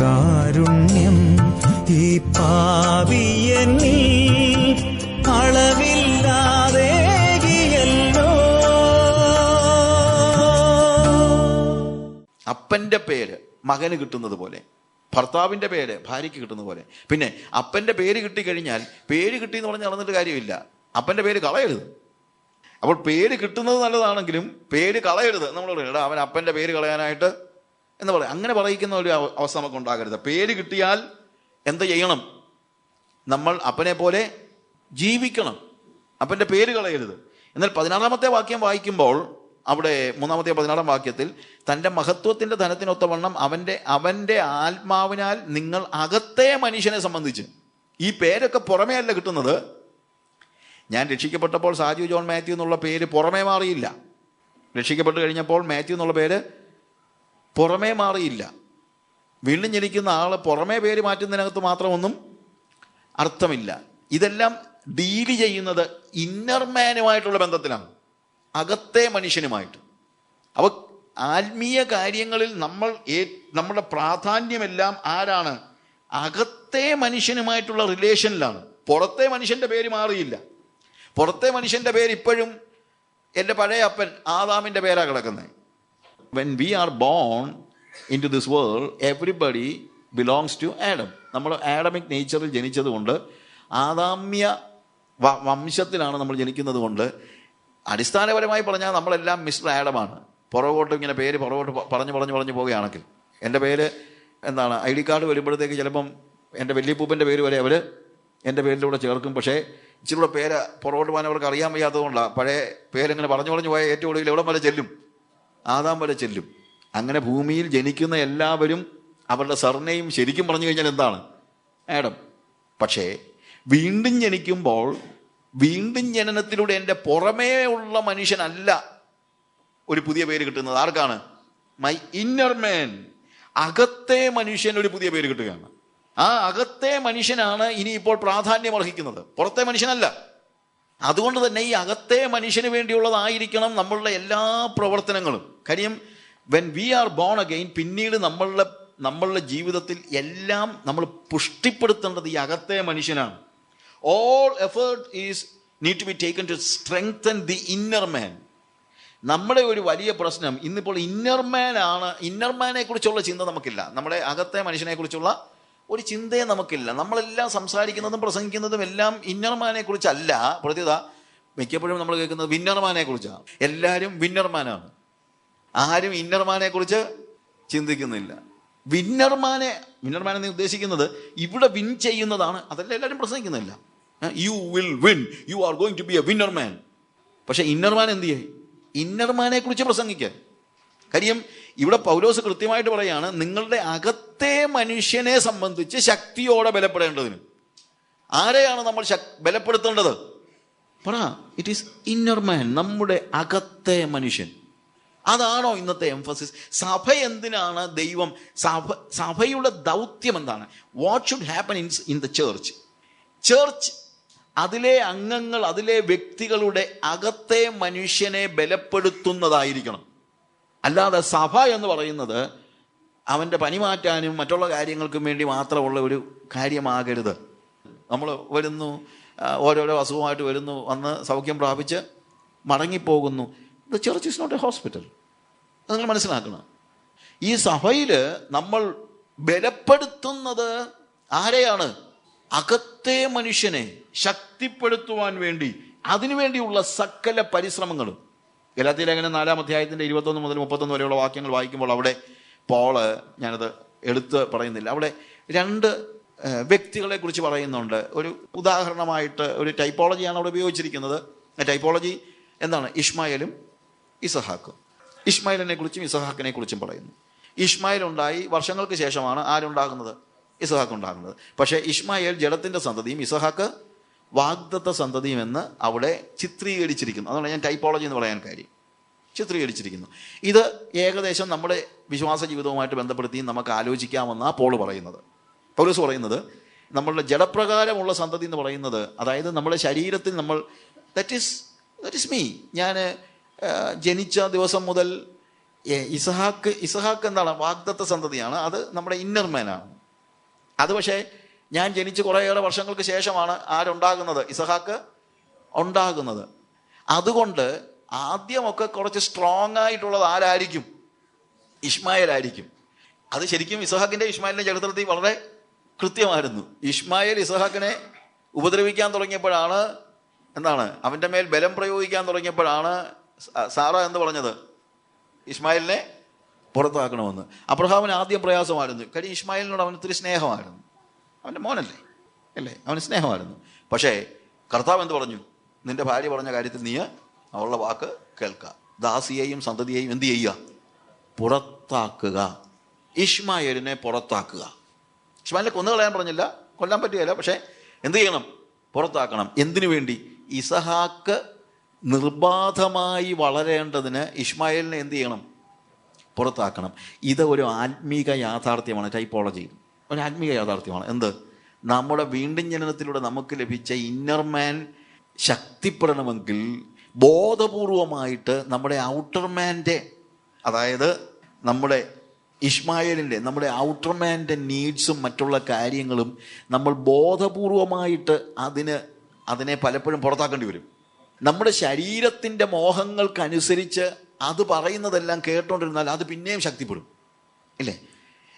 കാരുണ്യം ഈ പാപിയെന്നിൽ അളവില്ലാതെകിയല്ലോ. അപ്പൻ്റെ പേര് മകന് കിട്ടുന്നത് പോലെ, ഭർത്താവിൻ്റെ പേര് ഭാര്യയ്ക്ക് കിട്ടുന്നത് പോലെ. പിന്നെ അപ്പൻ്റെ പേര് കിട്ടിക്കഴിഞ്ഞാൽ, പേര് കിട്ടി എന്ന് പറഞ്ഞ് നടന്നിട്ട് കാര്യമില്ല, അപ്പൻ്റെ പേര് കളയരുത്. അപ്പോൾ പേര് കിട്ടുന്നത് നല്ലതാണെങ്കിലും പേര് കളയരുത്. നമ്മൾ പറയണം അവൻ അപ്പൻ്റെ പേര് കളയാനായിട്ട് എന്ന് പറയും. അങ്ങനെ പറയിക്കുന്ന ഒരു അവസ്ഥ നമുക്ക് ഉണ്ടാകരുത്. പേര് കിട്ടിയാൽ എന്ത് ചെയ്യണം? നമ്മൾ അപ്പനെ പോലെ ജീവിക്കണം. അപ്പൻ്റെ പേര് കളയരുത്. എന്നാൽ 16-ാമത്തെ വാക്യം വായിക്കുമ്പോൾ അവിടെ 3-ാമത്തെ 16-ാം വാക്യത്തിൽ തൻ്റെ മഹത്വത്തിൻ്റെ ധനത്തിനൊത്തവണ്ണം അവൻ്റെ ആത്മാവിനാൽ നിങ്ങൾ അകത്തെ മനുഷ്യനെ സംബന്ധിച്ച്, ഈ പേരൊക്കെ പുറമേ അല്ല കിട്ടുന്നത്. ഞാൻ രക്ഷിക്കപ്പെട്ടപ്പോൾ സാജു ജോൺ മാത്യു എന്നുള്ള പേര് പുറമേ മാറിയില്ല. രക്ഷിക്കപ്പെട്ട് കഴിഞ്ഞപ്പോൾ മാത്യു എന്നുള്ള പേര് പുറമേ മാറിയില്ല. വീണ്ടും ജനിക്കുന്ന ആൾ പുറമേ പേര് മാറ്റുന്നതിനകത്ത് മാത്രമൊന്നും അർത്ഥമില്ല. ഇതെല്ലാം ഡീല് ചെയ്യുന്നത് ഇന്നർമാനുമായിട്ടുള്ള ബന്ധത്തിലാണ്, അകത്തെ മനുഷ്യനുമായിട്ട്. അപ്പോൾ ആത്മീയ കാര്യങ്ങളിൽ നമ്മുടെ പ്രാധാന്യമെല്ലാം ആരാണ്? അകത്തെ മനുഷ്യനുമായിട്ടുള്ള റിലേഷനിലാണ്. പുറത്തെ മനുഷ്യൻ്റെ പേര് മാറിയില്ല. പുറത്തെ മനുഷ്യൻ്റെ പേര് ഇപ്പോഴും എൻ്റെ പഴയ അപ്പൻ ആദാമിൻ്റെ പേരാണ് കിടക്കുന്നത്. When we are born into this world everybody belongs to Adam. നമ്മൾ ആഡമിക് നേച്ചറിൽ ജനിച്ചത് കൊണ്ട്, ആദാമ്യ വംശത്തിലാണ് നമ്മൾ ജനിക്കുന്നത് കൊണ്ട്, അടിസ്ഥാനപരമായി പറഞ്ഞാൽ നമ്മളെല്ലാം മിസ്റ്റർ ആഡമാണ്. പുറകോട്ട് ഇങ്ങനെ പേര് പുറകോട്ട് പറഞ്ഞു പോവുകയാണെങ്കിൽ, എൻ്റെ പേര് എന്താണ്, ID കാർഡ് വരുമ്പോഴത്തേക്ക് ചിലപ്പം എൻ്റെ വല്യപ്പൂപ്പൻ്റെ പേര് വരെ അവർ എൻ്റെ പേരിലൂടെ ചേർക്കും. പക്ഷേ ഇച്ചിരൂടെ പേര് പുറകോട്ട് പോകാൻ അവർക്ക് അറിയാൻ വയ്യാത്തതുകൊണ്ടാണ് പഴയ പേരിങ്ങനെ പറഞ്ഞു പോയ ഏറ്റവും ഒടുവിൽ എവിടം വരെ ചെല്ലും? ആദാം വരെ ചെല്ലും. അങ്ങനെ ഭൂമിയിൽ ജനിക്കുന്ന എല്ലാവരും അവരുടെ സർനെയും ശരിക്കും പറഞ്ഞു കഴിഞ്ഞാൽ എന്താണ്? ആഡം. പക്ഷേ വീണ്ടും ജനിക്കുമ്പോൾ, വീണ്ടും ജനനത്തിലൂടെ എൻ്റെ പുറമേ ഉള്ള മനുഷ്യനല്ല ഒരു പുതിയ പേര് കിട്ടുന്നത്. ആർക്കാണ്? മൈ ഇന്നർ മാൻ. അകത്തെ മനുഷ്യൻ ഒരു പുതിയ പേര് കിട്ടുകയാണ്. ആ അകത്തെ മനുഷ്യനാണ് ഇനിയിപ്പോൾ പ്രാധാന്യം അർഹിക്കുന്നത്, പുറത്തെ മനുഷ്യനല്ല. അതുകൊണ്ട് തന്നെ ഈ അകത്തെ മനുഷ്യന് വേണ്ടിയുള്ളതായിരിക്കണം നമ്മളുടെ എല്ലാ പ്രവർത്തനങ്ങളും. കാര്യം when we are born again, പിന്നീട് നമ്മളുടെ ജീവിതത്തിൽ എല്ലാം നമ്മൾ പുഷ്ടിപ്പെടുത്തേണ്ടത് ഈ അകത്തെ മനുഷ്യനാണ്. All effort need to be taken to strengthen the inner man. നമ്മുടെ ഒരു വലിയ പ്രശ്നം ഇന്നിപ്പോൾ ഇന്നർമാനെ കുറിച്ചുള്ള ചിന്ത നമുക്കില്ല. നമ്മുടെ അകത്തെ മനുഷ്യനെ കുറിച്ചുള്ള ഒരു ചിന്തയെ നമുക്കില്ല. നമ്മളെല്ലാം സംസാരിക്കുന്നതും പ്രസംഗിക്കുന്നതും എല്ലാം ഇന്നർമാനെ കുറിച്ചല്ല. പ്രത്യേകത മിക്കപ്പോഴും നമ്മൾ കേൾക്കുന്നത് വിന്നർമാനെ കുറിച്ചാണ്. എല്ലാവരും വിന്നർമാനാണ്, ആരും ഇന്നർമാനെ കുറിച്ച് ചിന്തിക്കുന്നില്ല. വിന്നർമാനെ എന്ന് ഉദ്ദേശിക്കുന്നത് ഇവിടെ വിൻ ചെയ്യുന്നതാണ്. അതല്ല എല്ലാവരും പ്രസംഗിക്കുന്നില്ല. You will win, you are going to be a winner man. പക്ഷെ ഇന്നർമാൻ എന്ത് ചെയ്യും? ഇന്നർമാനെ കുറിച്ച് പ്രസംഗിക്കാൻ. കാര്യം ഇവിടെ പൗലോസ് കൃത്യമായിട്ട് പറയാണ്, നിങ്ങളുടെ അകത്തെ മനുഷ്യനെ സംബന്ധിച്ച് ശക്തിയോടെ ബലപ്പെടേണ്ടതിന്. ആരെയാണ് നമ്മൾ ബലപ്പെടുത്തേണ്ടത്? പറ. ഇറ്റ് ഈസ് ഇന്നർ മാൻ, നമ്മുടെ അകത്തെ മനുഷ്യൻ. അതാണോ ഇന്നത്തെ എംഫസിസ്? സഭ എന്തിനാണ്? ദൈവം സഭയുടെ ദൗത്യം എന്താണ്? What should happen in the church? അതിലെ അംഗങ്ങൾ, അതിലെ വ്യക്തികളുടെ അകത്തെ മനുഷ്യനെ ബലപ്പെടുത്തുന്നതായിരിക്കണം. അല്ലാതെ സഭ എന്ന് പറയുന്നത് അവൻ്റെ പനി മാറ്റാനും മറ്റുള്ള കാര്യങ്ങൾക്കും വേണ്ടി മാത്രമുള്ള ഒരു കാര്യമാകരുത്. നമ്മൾ വരുന്നു, ഓരോരോ അസുഖമായിട്ട് വരുന്നു, വന്ന് സൗഖ്യം പ്രാപിച്ച് മടങ്ങിപ്പോകുന്നു. The church is not a hospital. അത് നിങ്ങൾ മനസ്സിലാക്കണം. ഈ സഭയിൽ നമ്മൾ ബലപ്പെടുത്തുന്നത് ആരെയാണ്? അകത്തെ മനുഷ്യനെ ശക്തിപ്പെടുത്തുവാൻ വേണ്ടി, അതിനുവേണ്ടിയുള്ള സകല പരിശ്രമങ്ങളും. ഗലാത്യ ലേഖനം 4-ാം അധ്യായത്തിൻ്റെ 21 മുതൽ 31 വരെയുള്ള വാക്യങ്ങൾ വായിക്കുമ്പോൾ അവിടെ പോള്, ഞാനത് എടുത്ത് പറയുന്നില്ല, അവിടെ 2 വ്യക്തികളെ കുറിച്ച് പറയുന്നുണ്ട്. ഒരു ഉദാഹരണമായിട്ട് ഒരു ടൈപ്പോളജിയാണ് അവിടെ ഉപയോഗിച്ചിരിക്കുന്നത്. ടൈപ്പോളജി എന്താണ്? ഇഷ്മായേലും ഇസഹാക്കും. ഇഷ്മായേലിനെ കുറിച്ചും ഇസഹാക്കിനെ കുറിച്ചും പറയുന്നു. ഇഷ്മായേൽ ഉണ്ടായി വർഷങ്ങൾക്ക് ശേഷമാണ് ആരുണ്ടാകുന്നത്? ഇസഹാക്ക് ഉണ്ടാകുന്നത്. പക്ഷേ ഇഷ്മായേൽ ജഡത്തിൻ്റെ സന്തതിയും ഇസഹാക്ക് വാഗ്ദത്ത സന്തതിയും എന്ന് അവിടെ ചിത്രീകരിച്ചിരിക്കുന്നു. അതുകൊണ്ട് ഞാൻ ടൈപ്പോളജി എന്ന് പറയാൻ കാര്യം, ചിത്രീകരിച്ചിരിക്കുന്നു. ഇത് ഏകദേശം നമ്മുടെ വിശ്വാസ ജീവിതവുമായിട്ട് ബന്ധപ്പെടുത്തി നമുക്ക് ആലോചിക്കാമെന്നാണ് പോൾ പറയുന്നത്. പൗലോസ് പറയുന്നത് നമ്മളുടെ ജഡപ്രകാരമുള്ള സന്തതി എന്ന് പറയുന്നത്, അതായത് നമ്മുടെ ശരീരത്തിൽ നമ്മൾ ദറ്റ് ഈസ് മീ. ഞാൻ ജനിച്ച ദിവസം മുതൽ ഇസഹാക്ക് എന്താണ്? വാഗ്ദത്ത സന്തതിയാണ്. അത് നമ്മുടെ ഇന്നർ മാനാണ്. അത് പക്ഷേ ഞാൻ ജനിച്ച് കുറേയേറെ വർഷങ്ങൾക്ക് ശേഷമാണ് ആരുണ്ടാകുന്നത്? ഇസഹാക്ക് ഉണ്ടാകുന്നത്. അതുകൊണ്ട് ആദ്യമൊക്കെ കുറച്ച് സ്ട്രോങ് ആയിട്ടുള്ളത് ആരായിരിക്കും? ഇശ്മായേലായിരിക്കും. അത് ശരിക്കും ഇസഹാക്കിൻ്റെ ഇശ്മായേലിൻ്റെ ചരിത്രത്തിൽ വളരെ കൃത്യമായിരുന്നു. ഇശ്മായേൽ ഇസഹാക്കിനെ ഉപദ്രവിക്കാൻ തുടങ്ങിയപ്പോഴാണ് എന്താണ് അവൻ്റെ മേൽ ബലം പ്രയോഗിക്കാൻ തുടങ്ങിയപ്പോഴാണ് സാറ എന്ന് പറഞ്ഞത് ഇശ്മായേലിനെ പുറത്താക്കണമെന്ന്. അബ്രഹാമിന് ആദ്യം പ്രയാസമായിരുന്നു. കാര്യം ഇശ്മായേലിനോട് അവന് ഒത്തിരി സ്നേഹമായിരുന്നു. അവൻ്റെ മോനല്ലേ അല്ലേ, അവന് സ്നേഹമായിരുന്നു. പക്ഷേ കർത്താവ് എന്ത് പറഞ്ഞു? നിന്റെ ഭാര്യ പറഞ്ഞ കാര്യത്തിൽ നീ അവളുടെ വാക്ക് കേൾക്കുക, ദാസിയെയും സന്തതിയെയും എന്ത് ചെയ്യുക? പുറത്താക്കുക. ഇശ്മായേലിനെ പുറത്താക്കുക. ഇശ്മായേലിനെ കൊന്നുകളയാൻ പറഞ്ഞില്ല, കൊല്ലാൻ പറ്റുകയില്ല, പക്ഷേ എന്ത് ചെയ്യണം? പുറത്താക്കണം. എന്തിനു വേണ്ടി? ഇസഹാക്ക് നിർബാധമായി വളരേണ്ടതിന് ഇശ്മായേലിനെ എന്ത് ചെയ്യണം? പുറത്താക്കണം. ഇത് ഒരു ആത്മീക യാഥാർത്ഥ്യമാണ്. ടൈപ്പോളജി ഒരു ആത്മീക യാഥാർത്ഥ്യമാണ്. എന്ത്? നമ്മുടെ വീണ്ടും ജനനത്തിലൂടെ നമുക്ക് ലഭിച്ച ഇന്നർമാൻ ശക്തിപ്പെടണമെങ്കിൽ ബോധപൂർവമായിട്ട് നമ്മുടെ ഔട്ടർമാൻ്റെ, അതായത് നമ്മുടെ ഇശ്മായേലിൻ്റെ, നമ്മുടെ ഔട്ടർമാൻ്റെ നീഡ്സും മറ്റുള്ള കാര്യങ്ങളും നമ്മൾ ബോധപൂർവമായിട്ട് അതിനെ പലപ്പോഴും പുറത്താക്കേണ്ടി വരും. നമ്മുടെ ശരീരത്തിൻ്റെ മോഹങ്ങൾക്കനുസരിച്ച് അത് പറയുന്നതെല്ലാം കേട്ടോണ്ടിരുന്നാൽ അത് പിന്നെയും ശക്തിപ്പെടും ഇല്ലേ?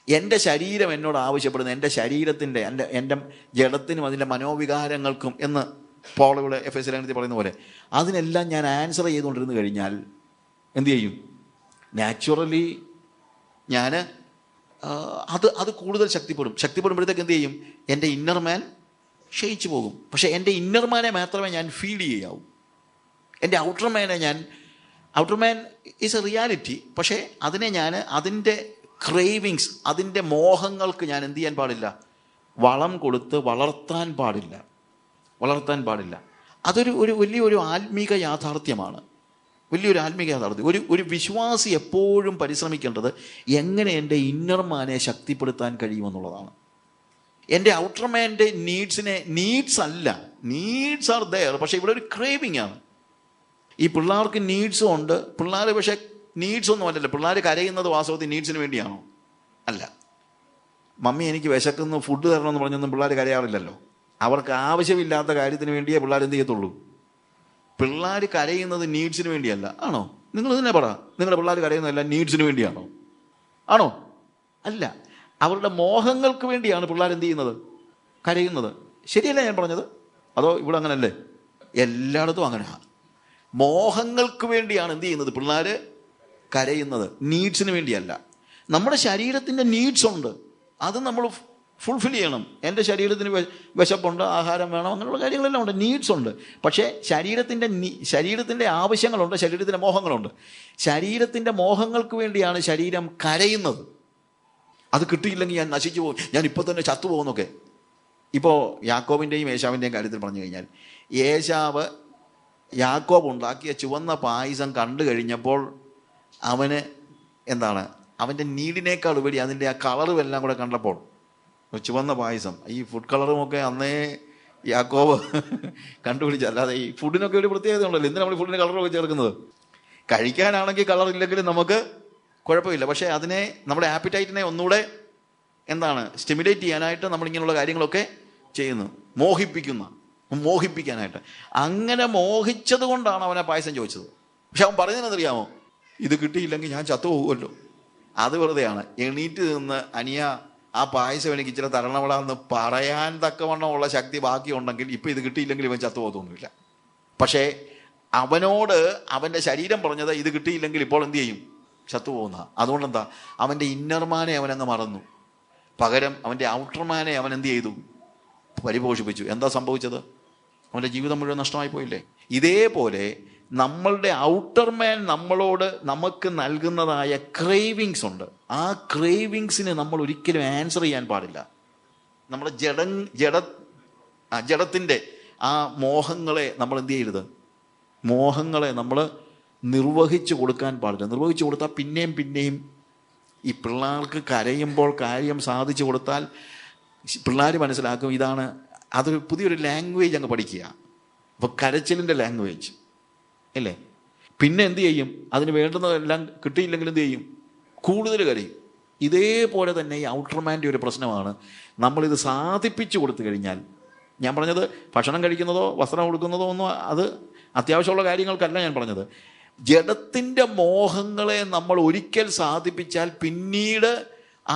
എൻ്റെ ശരീരം എന്നോട് ആവശ്യപ്പെടുന്നത്, എൻ്റെ ശരീരത്തിൻ്റെ എൻ്റെ ജഡത്തിനും അതിൻ്റെ മനോവികാരങ്ങൾക്കും എന്ന് പോളിവിടെ FS ലേഖനത്തിൽ പറയുന്ന പോലെ അതിനെല്ലാം ഞാൻ ആൻസർ ചെയ്തുകൊണ്ടിരുന്നു കഴിഞ്ഞാൽ എന്തു ചെയ്യും? നാച്ചുറലി ഞാൻ അത് കൂടുതൽ ശക്തിപ്പെടുമ്പോഴത്തേക്ക് എന്ത് ചെയ്യും? എൻ്റെ ഇന്നർമാൻ ക്ഷയിച്ചു പോകും. പക്ഷേ എൻ്റെ ഇന്നർമാനെ മാത്രമേ ഞാൻ ഫീഡ് ചെയ്യാവൂ. എൻ്റെ ഔട്ടർമാൻ ഈസ് എ റിയാലിറ്റി. പക്ഷേ അതിനെ ഞാൻ അതിൻ്റെ ക്രേവിങ്സ്, അതിൻ്റെ മോഹങ്ങൾക്ക് ഞാൻ എന്ത് ചെയ്യാൻ പാടില്ല? വളം കൊടുത്ത് വളർത്താൻ പാടില്ല. അതൊരു വലിയൊരു ആത്മീക യാഥാർത്ഥ്യമാണ്. വലിയൊരു ആത്മീക യാഥാർത്ഥ്യം. ഒരു വിശ്വാസി എപ്പോഴും പരിശ്രമിക്കേണ്ടത് എങ്ങനെ എൻ്റെ ഇന്നർമാനെ ശക്തിപ്പെടുത്താൻ കഴിയുമെന്നുള്ളതാണ്. എൻ്റെ ഔട്ടർമാൻ്റെ നീഡ്സ് ആർ ദയർ, പക്ഷേ ഇവിടെ ഒരു ക്രേവിങ് ആണ്. ഈ പിള്ളേർക്ക് നീഡ്സും ഉണ്ട്. പിള്ളേർ പക്ഷേ നീഡ്സ് ഒന്നും അല്ലല്ലോ. പിള്ളേർ കരയുന്നത് വാസ്തവത്തിൽ നീഡ്സിന് വേണ്ടിയാണോ? അല്ല. മമ്മി എനിക്ക് വിശക്കുന്നു, ഫുഡ് തരണമെന്ന് പറഞ്ഞൊന്നും പിള്ളേർ കരയാറില്ലല്ലോ. അവർക്ക് ആവശ്യമില്ലാത്ത കാര്യത്തിന് വേണ്ടിയേ പിള്ളേർ എന്ത് ചെയ്യത്തുള്ളൂ. പിള്ളേർ കരയുന്നത് നീഡ്സിന് വേണ്ടിയല്ല. ആണോ? നിങ്ങൾ തന്നെ പറ, നിങ്ങളുടെ പിള്ളേർ കരയുന്നതെല്ലാം നീഡ്സിന് വേണ്ടിയാണോ? ആണോ? അല്ല. അവരുടെ മോഹങ്ങൾക്ക് വേണ്ടിയാണ് പിള്ളേർ എന്ത് ചെയ്യുന്നത്? കരയുന്നത്. ശരിയല്ല ഞാൻ പറഞ്ഞത്? അതോ ഇവിടെ അങ്ങനല്ലേ? എല്ലായിടത്തും അങ്ങനെയാണ്. മോഹങ്ങൾക്ക് വേണ്ടിയാണ് എന്ത് ചെയ്യുന്നത്? പിള്ളേർ കരയുന്നത്, നീഡ്സിന് വേണ്ടിയല്ല. നമ്മുടെ ശരീരത്തിൻ്റെ നീഡ്സ് ഉണ്ട്, അത് നമ്മൾ ഫുൾഫിൽ ചെയ്യണം. എൻ്റെ ശരീരത്തിന് വിശപ്പുണ്ട്, ആഹാരം വേണം, അങ്ങനെയുള്ള കാര്യങ്ങളെല്ലാം ഉണ്ട്, നീഡ്സ് ഉണ്ട്. പക്ഷേ ശരീരത്തിൻ്റെ ആവശ്യങ്ങളുണ്ട്, ശരീരത്തിൻ്റെ മോഹങ്ങളുണ്ട്. ശരീരത്തിൻ്റെ മോഹങ്ങൾക്ക് വേണ്ടിയാണ് ശരീരം കരയുന്നത്. അത് കിട്ടിയില്ലെങ്കിൽ ഞാൻ നശിച്ചു പോകും, ഞാൻ ഇപ്പോൾ തന്നെ ചത്തുപോകുന്നൊക്കെ. ഇപ്പോൾ യാക്കോബിൻ്റെയും ഏശാവിൻ്റെയും കാര്യത്തിൽ പറഞ്ഞു കഴിഞ്ഞാൽ, യാക്കോബ് ഉണ്ടാക്കിയ ചുവന്ന പായസം കണ്ടു കഴിഞ്ഞപ്പോൾ അവന് അവൻ്റെ നീഡിനേക്കാൾ ഉപരി അതിൻ്റെ ആ കളറും എല്ലാം കൂടെ കണ്ടപ്പോൾ, ചുവന്ന പായസം, ഈ ഫുഡ് കളറുമൊക്കെ അന്നേ യാക്കോബ് കണ്ടുപിടിച്ചു. അല്ലാതെ ഈ ഫുഡിനൊക്കെ ഒരു പ്രത്യേകത ഉണ്ടല്ലോ. എന്തിനാണ് നമ്മൾ ഫുഡിന് കളറൊക്കെ ചേർക്കുന്നത്? കഴിക്കാനാണെങ്കിൽ കളർ ഇല്ലെങ്കിലും നമുക്ക് കുഴപ്പമില്ല. പക്ഷേ അതിനെ, നമ്മുടെ ആപ്പിറ്റൈറ്റിനെ ഒന്നുകൂടെ സ്റ്റിമുലേറ്റ് ചെയ്യാനായിട്ട് നമ്മളിങ്ങനെയുള്ള കാര്യങ്ങളൊക്കെ ചെയ്യുന്നു. മോഹിപ്പിക്കാനായിട്ട്. അങ്ങനെ മോഹിച്ചത് കൊണ്ടാണ് അവൻ ആ പായസം ചോദിച്ചത്. പക്ഷെ അവൻ പറഞ്ഞതെന്നറിയാമോ? ഇത് കിട്ടിയില്ലെങ്കിൽ ഞാൻ ചത്തുപോകുമല്ലോ. അത് വെറുതെയാണ്. എണീറ്റ് നിന്ന് അനിയ ആ പായസം എനിക്ക് ഇച്ചിരി തരണവിടാന്ന് പറയാൻ തക്കവണ്ണമുള്ള ശക്തി ബാക്കിയുണ്ടെങ്കിൽ ഇപ്പം ഇത് കിട്ടിയില്ലെങ്കിൽ ഇവൻ ചത്തുപോകത്തൊന്നുമില്ല. പക്ഷേ അവനോട് അവൻ്റെ ശരീരം പറഞ്ഞത് ഇത് കിട്ടിയില്ലെങ്കിൽ ഇപ്പോൾ എന്ത് ചെയ്യും? ചത്തുപോകുന്ന. അതുകൊണ്ടെന്താ? അവൻ്റെ ഇന്നർമാനെ അവനങ്ങ് മറന്നു. പകരം അവൻ്റെ ഔട്ടർമാനെ അവൻ എന്ത് ചെയ്തു? പരിപോഷിപ്പിച്ചു. എന്താ സംഭവിച്ചത്? അവൻ്റെ ജീവിതം മുഴുവൻ നഷ്ടമായി പോയില്ലേ? ഇതേപോലെ നമ്മളുടെ ഔട്ടർമാൻ നമുക്ക് നൽകുന്നതായ ക്രേവിങ്സ് ഉണ്ട്. ആ ക്രേവിങ്സിന് നമ്മൾ ഒരിക്കലും ആൻസർ ചെയ്യാൻ പാടില്ല. നമ്മുടെ ജഡത്തിൻ്റെ ആ മോഹങ്ങളെ നമ്മൾ എന്ത് ചെയ്യരുത്? മോഹങ്ങളെ നമ്മൾ നിർവഹിച്ചു കൊടുക്കാൻ പാടില്ല. നിർവഹിച്ചു കൊടുത്താൽ പിന്നെയും ഈ പിള്ളേർക്ക് കരയുമ്പോൾ കാര്യം സാധിച്ചു കൊടുത്താൽ പിള്ളേർ മനസ്സിലാക്കും അതൊരു പുതിയൊരു ലാംഗ്വേജ് അങ്ങ് പഠിക്കുക. അപ്പോൾ കരച്ചിലിൻ്റെ ലാംഗ്വേജ് അല്ലേ? പിന്നെ എന്ത് ചെയ്യും? അതിന് വേണ്ടുന്നതെല്ലാം കിട്ടിയില്ലെങ്കിൽ എന്ത് ചെയ്യും? കൂടുതൽ കരയും. ഇതേപോലെ തന്നെ ഈ ഔട്ടർമാൻ്റെ ഒരു പ്രശ്നമാണ്. നമ്മളിത് സാധിപ്പിച്ചു കൊടുത്തു കഴിഞ്ഞാൽ, ഞാൻ പറഞ്ഞത് ഭക്ഷണം കഴിക്കുന്നതോ വസ്ത്രം കൊടുക്കുന്നതോ ഒന്നും അത് അത്യാവശ്യമുള്ള കാര്യങ്ങൾക്കല്ല ഞാൻ പറഞ്ഞത്. ജഡത്തിൻ്റെ മോഹങ്ങളെ നമ്മൾ ഒരിക്കൽ സാധിപ്പിച്ചാൽ പിന്നീട്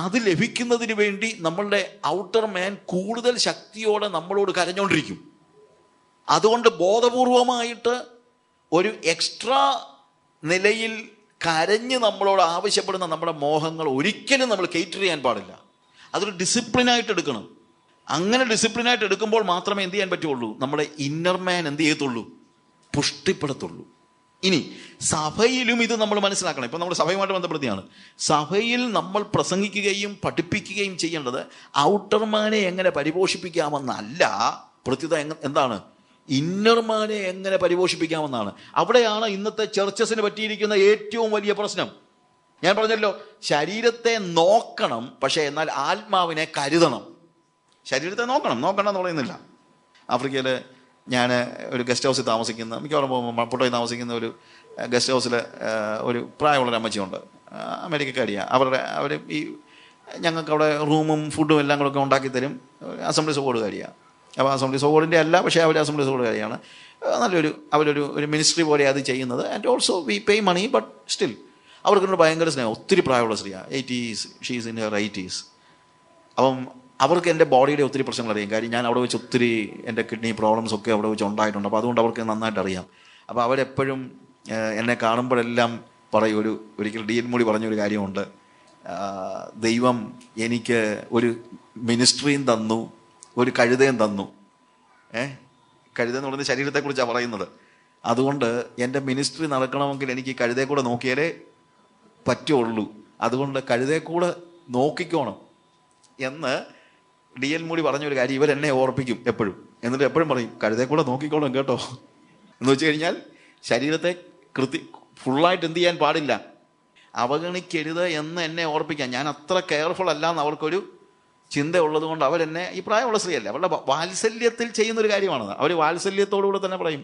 അത് ലഭിക്കുന്നതിന് വേണ്ടി നമ്മളുടെ ഔട്ടർ മാൻ കൂടുതൽ ശക്തിയോടെ നമ്മളോട് കരഞ്ഞുകൊണ്ടിരിക്കും. അതുകൊണ്ട് ബോധപൂർവമായിട്ട് ഒരു എക്സ്ട്രാ നിലയിൽ കരഞ്ഞ് നമ്മളോട് ആവശ്യപ്പെടുന്ന നമ്മുടെ മോഹങ്ങൾ ഒരിക്കലും നമ്മൾ കേറ്റർ ചെയ്യാൻ പാടില്ല. അതൊരു ഡിസിപ്ലിനായിട്ട് എടുക്കണം. അങ്ങനെ ഡിസിപ്ലിനായിട്ട് എടുക്കുമ്പോൾ മാത്രമേ എന്ത് ചെയ്യാൻ പറ്റുള്ളൂ? നമ്മുടെ ഇന്നർ മാൻ എന്ത് ചെയ്യത്തുള്ളൂ? പുഷ്ടിപ്പെടുത്തുള്ളൂ. ഇനി സഭയിലും ഇത് നമ്മൾ മനസ്സിലാക്കണം. ഇപ്പം നമ്മൾ സഭയുമായിട്ട് ബന്ധപ്പെടുത്തിയാണ്. സഭയിൽ നമ്മൾ പ്രസംഗിക്കുകയും പഠിപ്പിക്കുകയും ചെയ്യേണ്ടത് ഔട്ടർമാനെ എങ്ങനെ പരിപോഷിപ്പിക്കാമെന്നല്ല, പ്രത്യുത എന്താണ്? ഇന്നർമാനെ എങ്ങനെ പരിപോഷിപ്പിക്കാമെന്നാണ്. അവിടെയാണ് ഇന്നത്തെ ചർച്ചസിന് പറ്റിയിരിക്കുന്ന ഏറ്റവും വലിയ പ്രശ്നം. ഞാൻ പറഞ്ഞല്ലോ, ശരീരത്തെ നോക്കണം, പക്ഷേ എന്നാൽ ആത്മാവിനെ കരുതണം. ശരീരത്തെ നോക്കണം എന്ന് പറയുന്നില്ല. ആഫ്രിക്കയിൽ ഞാൻ ഒരു ഗസ്റ്റ് ഹൗസിൽ താമസിക്കുന്ന, മിക്കവാറും മപ്പുട്ടയിൽ താമസിക്കുന്ന ഒരു ഗസ്റ്റ് ഹൗസിൽ ഒരു പ്രായമുള്ളൊരു അമ്മച്ചിയുണ്ട്, അമേരിക്കക്കാരിയാണ്. അവർ ഈ ഞങ്ങൾക്ക് അവിടെ റൂമും ഫുഡും എല്ലാം കൂടെ ഒക്കെ ഉണ്ടാക്കി തരും. അസംബ്ലീസ് ബോർഡുകാരിയാണ്. അപ്പോൾ അസംബ്ലീസ് ബോർഡിൻ്റെ അല്ല, പക്ഷേ അവർ അസംബ്ലീസ് ബോർഡുകാരിയാണ്. അവരൊരു മിനിസ്ട്രി പോലെ അത് ചെയ്യുന്നത്. And also we pay money, but still അവർക്കൊരു ഭയങ്കര സ്നേഹം. ഒത്തിരി പ്രായമുള്ള സ്ത്രീയാണ്, 80s, she's in her 80s. അപ്പം അവർക്ക് എൻ്റെ ബോഡിയുടെ ഒത്തിരി പ്രശ്നങ്ങൾ അറിയാം. കാര്യം ഞാൻ അവിടെ വെച്ച് ഒത്തിരി എൻ്റെ കിഡ്നി പ്രോബ്ലംസ് ഒക്കെ അവിടെ വെച്ച് ഉണ്ടായിട്ടുണ്ട്. അപ്പോൾ അതുകൊണ്ട് അവർക്ക് നന്നായിട്ട് അറിയാം. അപ്പോൾ അവരെപ്പോഴും എന്നെ കാണുമ്പോഴെല്ലാം പറയും, ഒരിക്കൽ ഡി എൻ മൂടി പറഞ്ഞൊരു കാര്യമുണ്ട്, ദൈവം എനിക്ക് ഒരു മിനിസ്ട്രിയും തന്നു, ഒരു കഴുതയും തന്നു. കഴുതെന്ന് പറയുന്നത് ശരീരത്തെക്കുറിച്ചാണ് പറയുന്നത്. അതുകൊണ്ട് എൻ്റെ മിനിസ്ട്രി നടക്കണമെങ്കിൽ എനിക്ക് കഴുതയെ കൂടെ നോക്കിയാലേ പറ്റുള്ളൂ. അതുകൊണ്ട് കഴുതയെ കൂടെ നോക്കിക്കോണം എന്ന് ഡി എൽ മൂടി പറഞ്ഞൊരു കാര്യം ഇവരെന്നെ ഓർപ്പിക്കും എപ്പോഴും. എന്നിട്ട് എപ്പോഴും പറയും, കഴുതയെ കൂടെ നോക്കിക്കോണം കേട്ടോ എന്ന് വെച്ച് കഴിഞ്ഞാൽ ശരീരത്തെ ഫുള്ളായിട്ട് എന്ത് ചെയ്യാൻ പാടില്ല, അവഗണിക്കരുത് എന്ന് എന്നെ ഓർപ്പിക്കാൻ. ഞാൻ അത്ര കെയർഫുൾ അല്ല എന്ന് അവർക്കൊരു ചിന്ത ഉള്ളത് കൊണ്ട് അവരെന്നെ, ഈ പ്രായമുള്ള സ്ത്രീയല്ലേ, അവരുടെ വാത്സല്യത്തിൽ ചെയ്യുന്നൊരു കാര്യമാണത്. അവർ വാത്സല്യത്തോടുകൂടെ തന്നെ പറയും,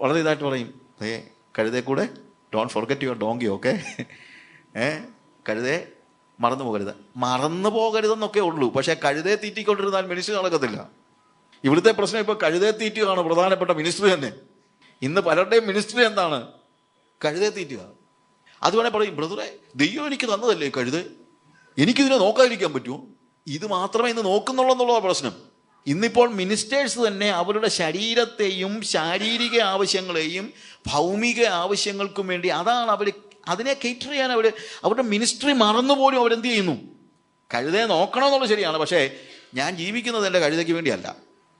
വളരെ ഇതായിട്ട് പറയും, കഴുതയെ കൂടെ don't forget your donkey, okay, കഴുതയെ മറന്നു പോകരുതെന്നൊക്കെ ഉള്ളൂ. പക്ഷെ കഴുതയെ തീറ്റിക്കൊണ്ടിരുന്നാൽ മിനിസ്ട്രി നടക്കത്തില്ല. ഇവിടുത്തെ പ്രശ്നം ഇപ്പോൾ കഴുതയെ തീറ്റുകയാണ് പ്രധാനപ്പെട്ട മിനിസ്ട്രി തന്നെ. ഇന്ന് പലരുടെയും മിനിസ്ട്രി എന്താണ്? കഴുതയെ തീറ്റുക. അത് വേണേൽ പറയും, ബ്രദറെ ദൈവം എനിക്ക് തന്നതല്ലേ കഴുത, എനിക്കിതിനെ നോക്കാതിരിക്കാൻ പറ്റുമോ? ഇത് മാത്രമേ ഇന്ന് നോക്കുന്നുള്ളൂ എന്നുള്ളതാണ് പ്രശ്നം. ഇന്നിപ്പോൾ മിനിസ്റ്റേഴ്സ് തന്നെ അവരുടെ ശരീരത്തെയും ശാരീരിക ആവശ്യങ്ങളെയും ഭൗമിക ആവശ്യങ്ങൾക്കും വേണ്ടി അതിനെ കേറ്റർ ചെയ്യാൻ അവരുടെ മിനിസ്ട്രി മറന്നുപോലും അവരെന്ത് ചെയ്യുന്നു? കഴുതയെ നോക്കണമെന്നുള്ളത് ശരിയാണ്, പക്ഷേ ഞാൻ ജീവിക്കുന്നത് എൻ്റെ കഴുതയ്ക്ക് വേണ്ടിയല്ല.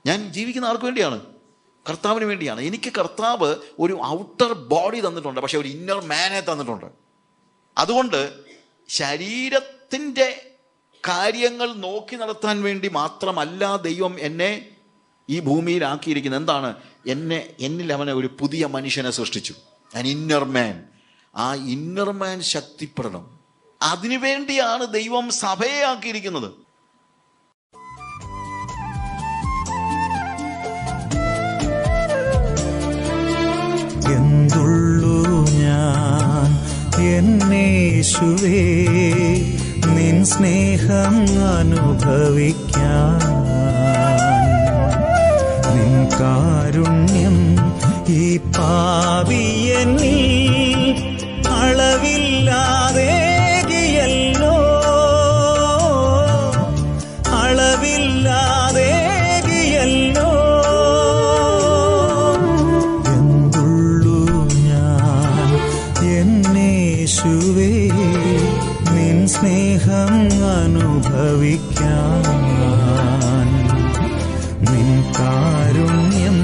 ഞാൻ ജീവിക്കുന്ന ആർക്ക് വേണ്ടിയാണ്? കർത്താവിന് വേണ്ടിയാണ്. എനിക്ക് കർത്താവ് ഒരു ഔട്ടർ ബോഡി തന്നിട്ടുണ്ട്, പക്ഷെ ഒരു ഇന്നർ മാനെ തന്നിട്ടുണ്ട്. അതുകൊണ്ട് ശരീരത്തിൻ്റെ കാര്യങ്ങൾ നോക്കി നടത്താൻ വേണ്ടി മാത്രമല്ല ദൈവം എന്നെ ഈ ഭൂമിയിലാക്കിയിരിക്കുന്നത്. എന്താണ്? എന്നിൽ അവനെ ഒരു പുതിയ മനുഷ്യനെ സൃഷ്ടിച്ചു, an inner man. ആ ഇന്നർ മാൻ ശക്തിപ്പെടണം. അതിനുവേണ്ടിയാണ് ദൈവം സഭയെ ആക്കിയിരിക്കുന്നത്. എന്തുള്ളൂ ഞാൻ എന്നേശുവേ നിൻ സ്നേഹം അനുഭവിക്കാൻ, നിൻ കാരുണ്യം ഈ പാപിയെന്നിൽ അളവില്ലാതെകിയല്ലോ, അളവില്ലാതെകിയല്ലോ. എന്തുള്ളൂ ഞാൻ എന്നേശുവേ നിൻ സ്നേഹം അനുഭവിക്കാൻ, നിൻ കാരുണ്യം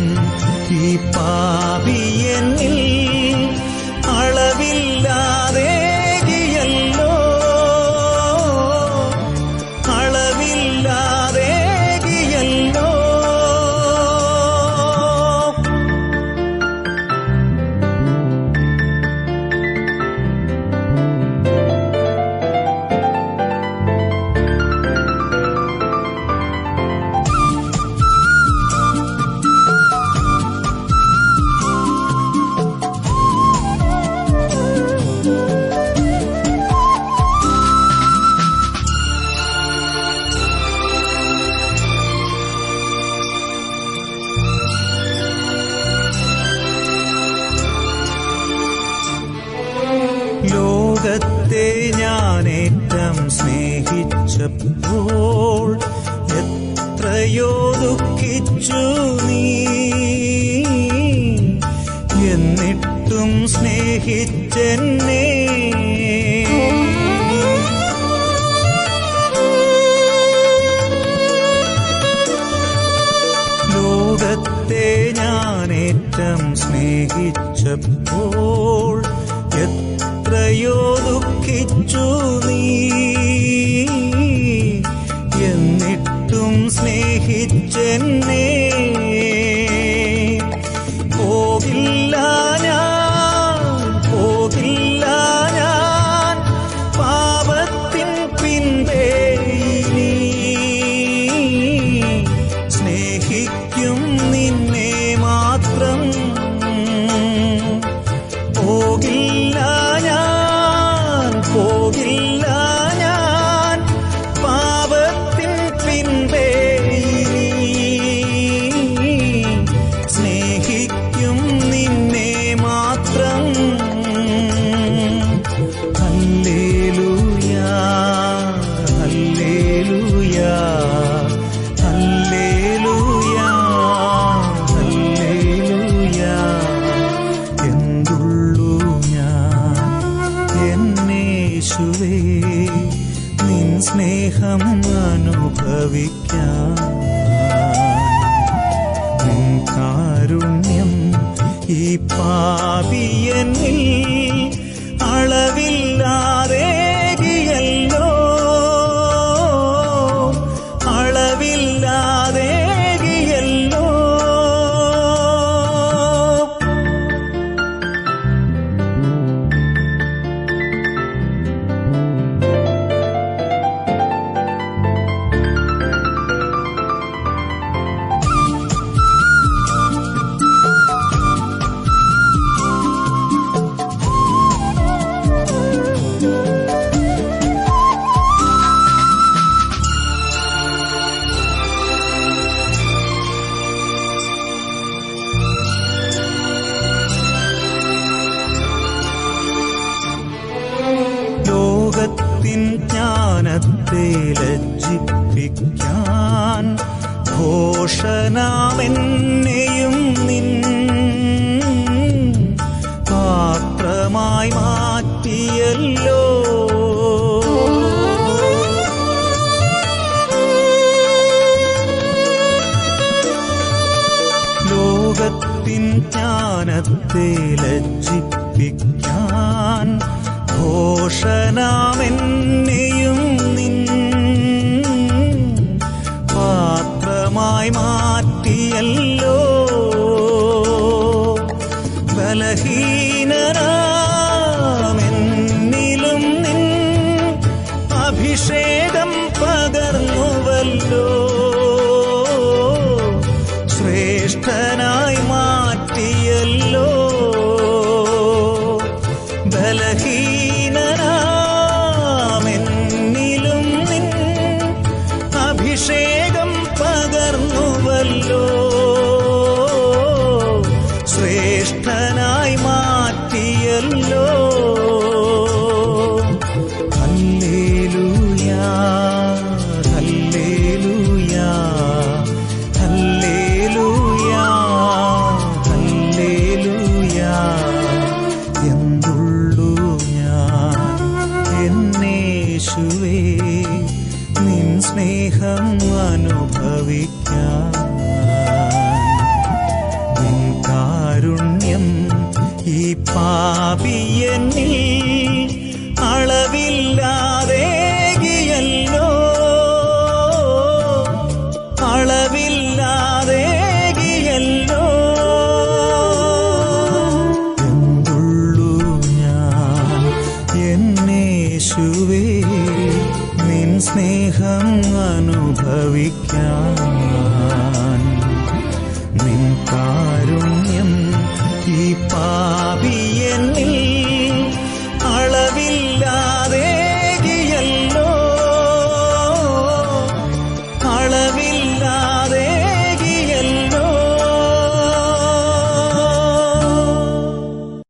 ഈ പാപിയെന്നിൽ അളവില്ലാതെകിയല്ലോ, അളവില്ലാതെകിയല്ലോ. ഞാനേറ്റം സ്നേഹിച്ചപ്പോൾ എത്രയോ ദുഃഖിച്ചു നീ, എന്നിട്ടും സ്നേഹിച്ചെന്നെ. ലോകത്തെ ഞാനേറ്റം സ്നേഹിച്ചപ്പോൾ എത്രയോ ദുഃഖിച്ചു നീ, എന്നിട്ടും സ്നേഹിച്ചെന്നെ. പോകില്ല ഞാൻ, പോകില്ല ഞാൻ പാപത്തിൻ പിൻപേ ഇനി, സ്നേഹിക്കും നിന്നെ മാത്രം. പോകില്ല ഞാൻ, പോകില്ല ഞാൻ പാപത്തിൻ പിൻപേ ഇനി, സ്നേഹിക്കും നിന്നെ മാത്രം. ഹല്ലേലൂയാ, ഹല്ലേലൂയാ, ഹല്ലേലൂയാ, ഹല്ലേലൂയാ. എന്തുള്ളൂ ഞാൻ എന്നേശുവേ, നിൻ സ്നേഹം അനുഭവിക്കാൻ. നിൻ കാരുണ്യം ഈ പാപിയനിൽ അളവില്ലാതെകിയല്ലോ, അളവില്ലാതെകിയല്ലോ. ലോകത്തിൻ ജ്ഞാനത്തെ ലജ്ജിപ്പിക്കാൻ ഘോഷനാമെന്നെയും നിൻ പാത്രമായി മാറ്റിയല്ലോ. ലോകത്തിൻ ജ്ഞാനത്തെ ലജ്ജിപ്പിക്കാൻ ഘോഷനാമെന്നെയും നിൻ പാത്രമായി മാറ്റിയല്ലോ. ബലഹീനനാമെന്നിലും നിൻ അഭിഷേകം പകർന്നുവല്ലോ. ശ്രേഷ്ഠനായി മാറ്റിയല്ലോ. ബലഹീനനാമെന്നിലും നിൻ അഭിഷേകം പകർന്നുവല്ലോ. ശ്രേഷ്ഠനായി മാറ്റിയല്ലോ. ഹല്ലേലൂയാ, ഹല്ലേലൂയാ, ഹല്ലേലൂയാ, ഹല്ലേലൂയാ. എന്തുള്ളൂ ഞാൻ എന്നേശുവേ, നിൻ സ്നേഹം അനുഭവിക്കാൻ. നിൻ കാരുണ്യം ഈ പാപിയനിൽ അളവില്ലാതെകിയല്ലോ, അളവില്ലാതെകിയല്ലോ. എന്തുള്ളൂ ഞാൻ എന്നേശുവേ, നിൻ സ്നേഹം അനുഭവിക്കാൻ.